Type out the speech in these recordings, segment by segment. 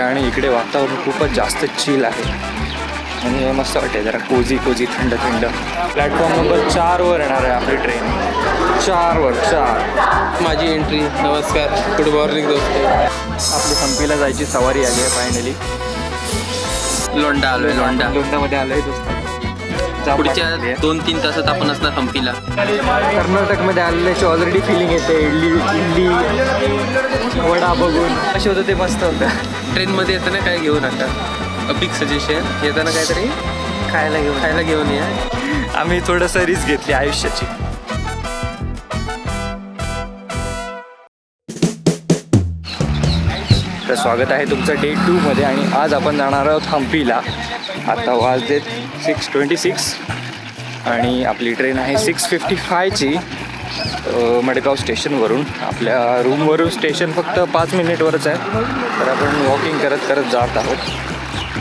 आणि इकडे वातावरण खूपच जास्त चिल आहे म्हणजे मस्त वाटते जरा कोजी थंड प्लॅटफॉर्म नंबर 4 वर येणार आहे आपली ट्रेन 4 वर 4 माझी एंट्री. नमस्कार, गुड मॉर्निंग दोस्त. आपली हम्पीला जायची सवारी आली आहे फायनली. लोंढामध्ये आलोय दोस्त. पुढच्या 2-3 तासात आपण असणार हम्पीला. कर्नाटकमध्ये आलेल्याची ऑलरेडी फिलिंग येते. इडली वडा बघून असे होतं ते मस्त होतं. ट्रेनमध्ये येताना काय घेऊ नका. अ बिग सजेशन, येताना काहीतरी खायला घेऊन या. आम्ही थोडंसं रिस्क घेतली आयुष्याची. तर स्वागत आहे तुमचं डे 2 मध्ये आणि आज आपण जाणार आहोत हम्पीला. आता वाजलेत 6:26 आणि आपली ट्रेन आहे 6:55ची मडगाव स्टेशनवरून. आपल्या रूमवरून स्टेशन फक्त 5 मिनिटवरच आहे. तर आपण वॉकिंग करत जात आहोत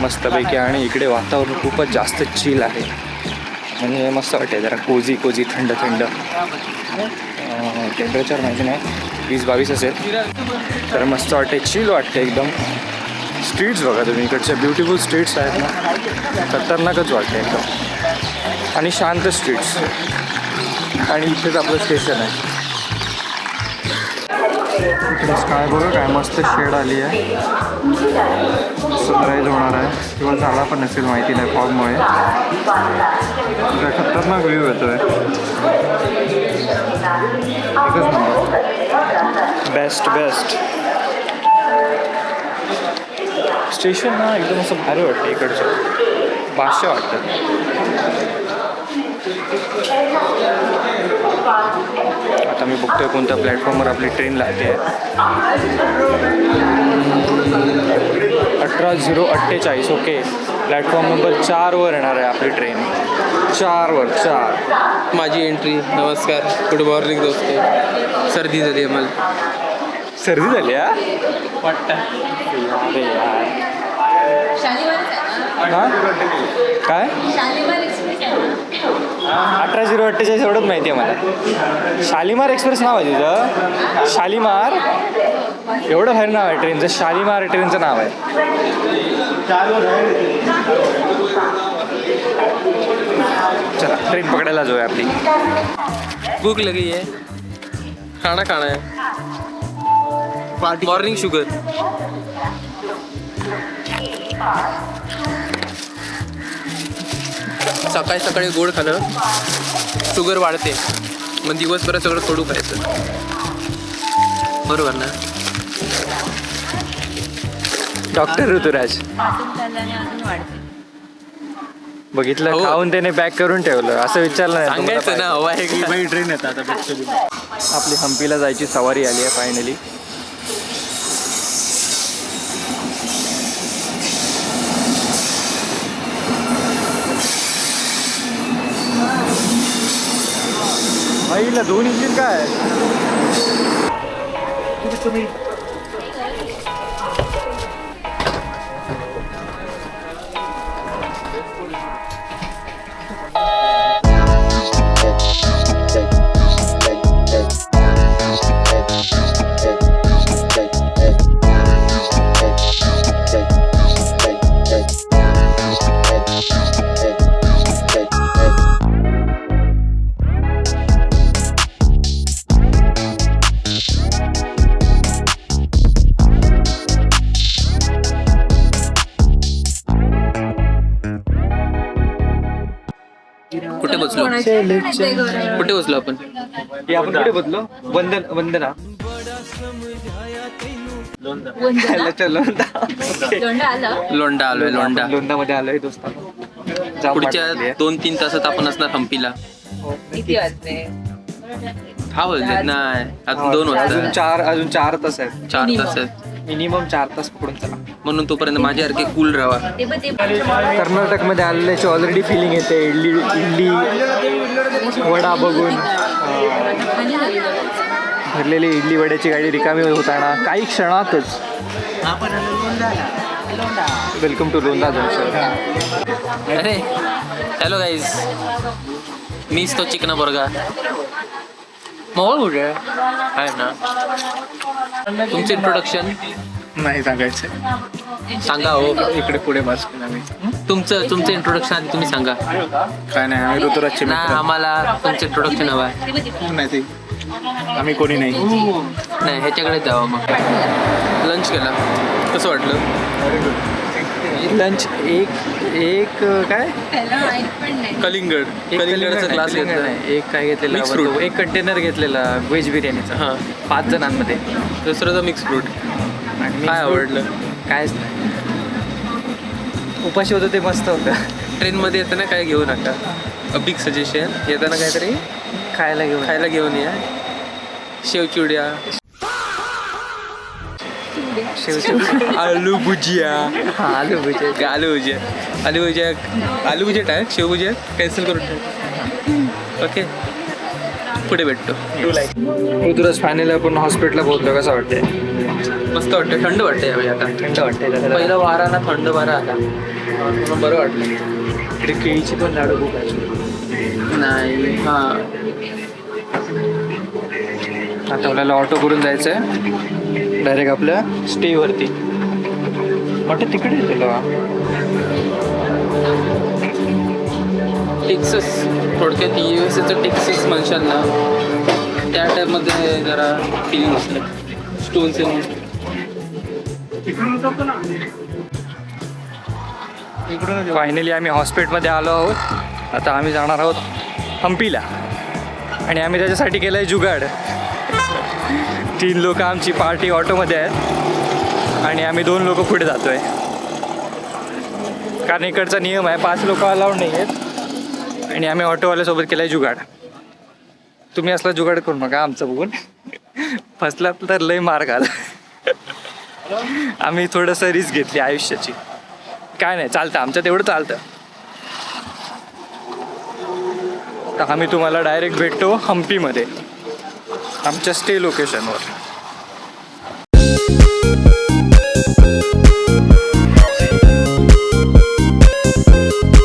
मस्तपैकी. आणि इकडे वातावरण खूपच जास्त चिल आहे म्हणजे मस्त वाटते जरा कोजी थंड टेम्परेचर माहिती नाही 20-22 असेल. तर मस्त वाटते, चिल वाटते एकदम. स्ट्रीट्स बघा तुम्ही, इकडच्या ब्युटिफुल स्ट्रीट्स आहेत ना, खतरनाकच वाटते एकदम. आणि शांत स्ट्रीट्स. आणि इथेच आपलं स्टेशन आहे. इकडे स्काय बघा काय मस्त शेड आली आहे. सनराईज होणार आहे किंवा झाला पण नसेल माहिती नाही फॉगमुळे. खतरनाक व्ह्यू येतोय. एकच नंबर, बेस्ट स्टेशन ना. एकदम असं भारी वाटतं. इकडचं भाष्य वाटतं. आता मी बघतोय कोणत्या प्लॅटफॉर्मवर आपली ट्रेन लागते आहे. 18:48. ओके, प्लॅटफॉर्म नंबर 4 वर येणार आहे आपली ट्रेन. 4 वर 4. माझी एंट्री. नमस्कार, गुड मॉर्निंग दोस्त. सर्दी झाली आहे मला. सर्दी झाली हा वाटतं. अरे यार. हां काय 18:48 एवढंच माहिती आहे मला. शालिमार एक्सप्रेस नाव आहे तिथं. शालिमार एवढं भारी नाव आहे ट्रेनचं. शालिमार ट्रेनचं नाव आहे. चला ट्रेन पकडायला जाऊया आपली. भूख लगी है, खाना है. Morning sugar. सकाळी गोड खाणं शुगर वाढते, मग दिवसभरात सगळं सोडू खायचं. बरोबर ना डॉक्टर ऋतुराज? बघितलं हो. खाऊन त्याने पॅक करून ठेवलं असं विचारलं नाही सांगायचं ना हवा आहे की ट्रेन येतात. आपली हम्पीला जायची सवारी आली आहे फायनली. आईला 2 इंजिन काय तुम्ही. कुठे बसलो आपण? आपण कुठे बदलो? वंदना लोंढा आलोय. लोंढामध्ये आलोय दोस्त. पुढच्या 2-3 तासात आपण असणार हम्पीला. किती वाजले? 6 वाजले नाही, अजून 2 वाजता. अजून 4 तास आहेत. 4 तास आहेत. मिनिमम 4 तास पकडून चला. म्हणून तोपर्यंत माझ्यासारखे कूल राहा. कर्नाटकमध्ये आलेल्याची ऑलरेडी फिलिंग येते. इडली वडा बघून. भरलेली इडली वड्याची गाडी रिकामी होताना काही क्षणातच. Welcome to Londa junction. अरे हॅलो गाईज, मीच तो चिकना बोरगा. मोबाईल कुठे आहे ना? तुमचे इंट्रोडक्शन नाही सांगायचं. सांगा हो. इकडे पुढे बस आम्ही. तुमचं इंट्रोडक्शन आधी तुम्ही सांगा. काय नाही, आम्ही ऋतुराजचे ना मित्र. आम्हाला तुमचं इंट्रोडक्शन हवं आहे. नाही ते आम्ही कोणी नाही. नाही ह्याच्याकडे जावं मग. लंच केला कसं वाटलं? लंच एक काय कलिंगड कलिंगडचा क्लास घेतला. एक काय घेतलेला Mixed fruit. एक कंटेनर घेतलेला व्हेज बिर्याणीचा हां 5 जणांमध्ये. दुसरं मिक्स फ्रूट. आणि mixed काय fruit आवडलं? कायच नाही. उपाशी होतं ते मस्त होतं. ट्रेनमध्ये येताना काय घेऊ नका. बिग सजेशन, येताना काहीतरी खायला घेऊन या. शेवचिवड्या, आलू भुजिया. आलू भुजिया. आलू भुजिया टाक. शेव भुजिया कॅन्सल करून टाक. ओके पुढे भेटतो. ऋतुराज फायनली आपण हॉस्पिटलला पोहोचलो. कसं वाटतंय? मस्त वाटतं. थंड वाटतं यावेळी आता. थंड वाटतंय. पहिला वारा ना थंड वारा आता म्हणून बरं वाटलं. इकडे केळीची पण लाडू खूप आहे. नाही हां आता आपल्याला ऑटो करून जायचं आहे डायरेक्ट आपल्या स्टेवरती. वाटतं तिकडे आहे तुला. टेक्सस थोडक्यात USA टेक्सस म्हणशाल ना त्या टाईपमध्ये जरा फिलिंग असलं. स्टोन्स फायनली आम्ही हॉस्पिटलमध्ये आलो आहोत. आता आम्ही जाणार आहोत हम्पीला आणि आम्ही त्याच्यासाठी केलं आहे जुगाड. 3 लोक आमची पार्टी ऑटोमध्ये आहेत आणि आम्ही 2 लोक पुढे जातो आहे. कारण इकडचा नियम आहे 5 लोक अलाउड नाही आहेत आणि आम्ही ऑटोवाल्यासोबत केलं आहे जुगाड. तुम्ही असला जुगाड करू नका आमचं बघून. फसला तर लय मार घाल. आम्ही थोडंसं रिस्क घेतली आयुष्याची. काय नाही चालतं आमच्यात एवढं चालतं. तर आम्ही तुम्हाला डायरेक्ट भेटतो हम्पीमध्ये आमच्या स्टे लोकेशनवर.